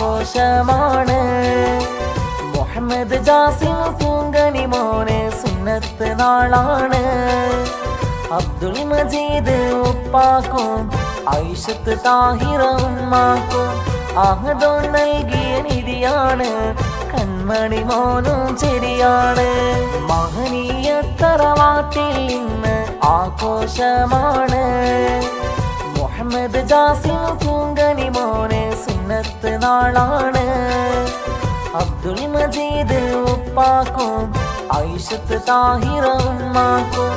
ആഘോഷമാണ്. മുഹമ്മദ് ജാസിം പൂങ്കനി മോന് സുന്നത്ത് നാളാണ്. അബ്ദുൽ മജീദ് ഉപ്പാക്കും ഐഷത്ത് താഹിറ ഉമ്മാക്കും അഹദോ നൽകിയ നിധിയാണ്. കൺമണി മോനും ചെടിയാണ്. മഹനീയ തറവാട്ടിൽ ഇന്ന് ആഘോഷമാണ്. മുഹമ്മദ് ജാസിം പൂങ്കനി മോന് സുന്നത്ത് നാളാണ്. അബ്ദുൽ മജീദ് ഉപ്പാക്കും ഐഷത്ത് താഹിറ ഉമ്മാക്കും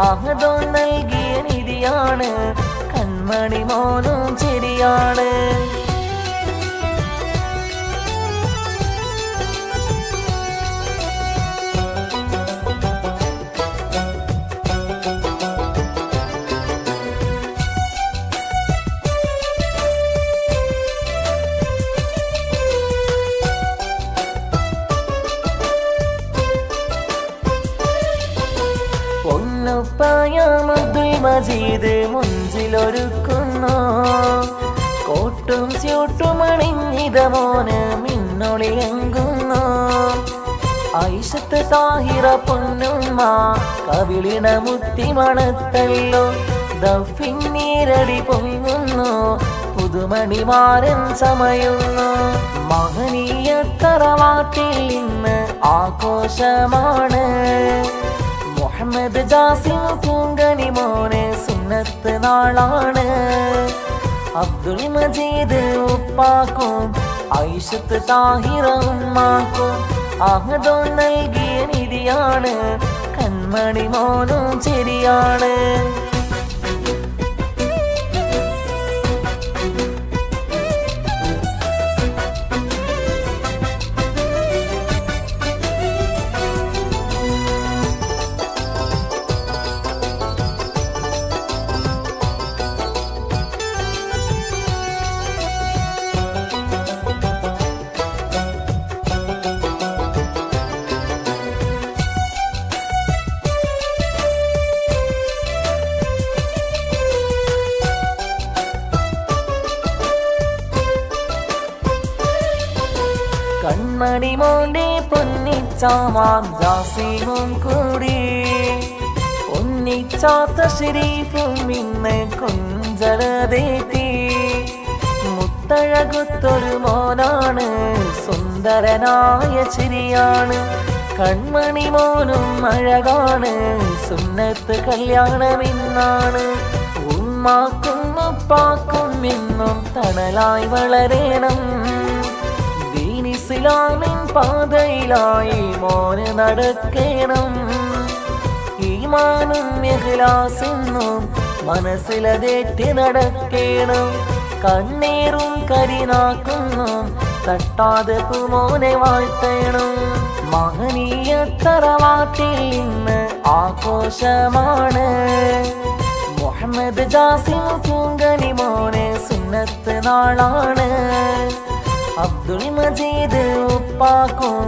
അഹദോ നൽകിയ നിധിയാണ്. കൺമണി മോനും ചെടിയാണ്. അബ്ദുൽ മജീദ് മുഞ്ചിലൊരുക്കുന്നു. കോട്ടും സ്യൂട്ടും അണിഞ്ഞിത മോന് മിന്നൊളിയങ്കുന്നു. ഐഷത്ത് താഹിറ പൊന്നുമ്മ കവിളിണ മുത്തി മണത്തല്ലോ. ദഫിൻ നീരടി പൊങ്ങുന്നു. പുതുമണിമാരൻ ചമയുന്നു. മഹനീയ തറവാട്ടിൽ ഇന്ന് ആഘോഷമാണ്. മുഹമ്മദ് ജാസിം പൂങ്കനി മോന് സുന്നത്ത് നാളാണ്. അബ്ദുൽ മജീദ് ഉപ്പാക്കും ഐഷത്ത് താഹിറ ഉമ്മാക്കും അഹദോ നൽകിയ നിധിയാണ്. കൺമണി മോനും ചെടിയാണ്. കൺമണി മോന്റെ പൊന്നിച്ചാമാം ജാസിമും കൂടി ഒന്നിച്ചാത്ത ഷരീഫും ഇന്ന് കൊഞ്ചലതേറ്റി. മുത്തഴകുത്തൊരു മോനാണ്. സുന്ദരനായ ചിരിയാണ്. കൺമണി മോനും അഴകാണ്. സുന്നത്ത് കല്യാണമിന്നാണ്. ഉമ്മാക്കും ഉപ്പാക്കും എന്നും തണലായി വളരണം. ഇസ്ലാമിൻ പാതയിലായി മോന് നടക്കണം. ഈമാനും ഇഖ്ലാസും മനസ്സിലതേറ്റി നടക്കണം. കണ്ണീറും കരിനാക്കുന്നു തട്ടാതെ മോനെ വാഴ്ത്തണം. മഹനീയ തറവാട്ടിൽ ഇന്ന് ആഘോഷമാണ്. മുഹമ്മദ് ജാസിം പൂങ്കനി മോന് സുന്നത്ത് നാളാണ്. അബ്ദുൽ മജീദ് ഉപ്പാക്കും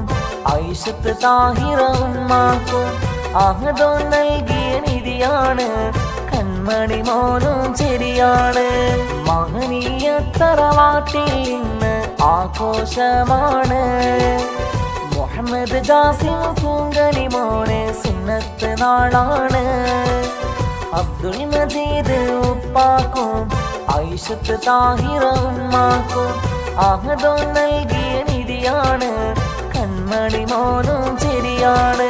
ഐഷത്ത് താഹിറ ഉമ്മാക്കും അഹദോ നൽകിയ നിധിയാണ്. കൺമണി മോനും ചെടിയാണ്. മഹനീയ തറവാട്ടിൽ ഇന്ന് ആഘോഷമാണ്. മുഹമ്മദ് ജാസിം പൂങ്കനി മോന് സുന്നത്ത് നാളാണ്. അബ്ദുൽ മജീദ് ഉപ്പാക്കും ഐഷത്ത് താഹിറ ഉമ്മാക്കും അഹദോ നൽകിയ നിധിയാണ്. കൺമണി മോനും ചെടിയാണ്.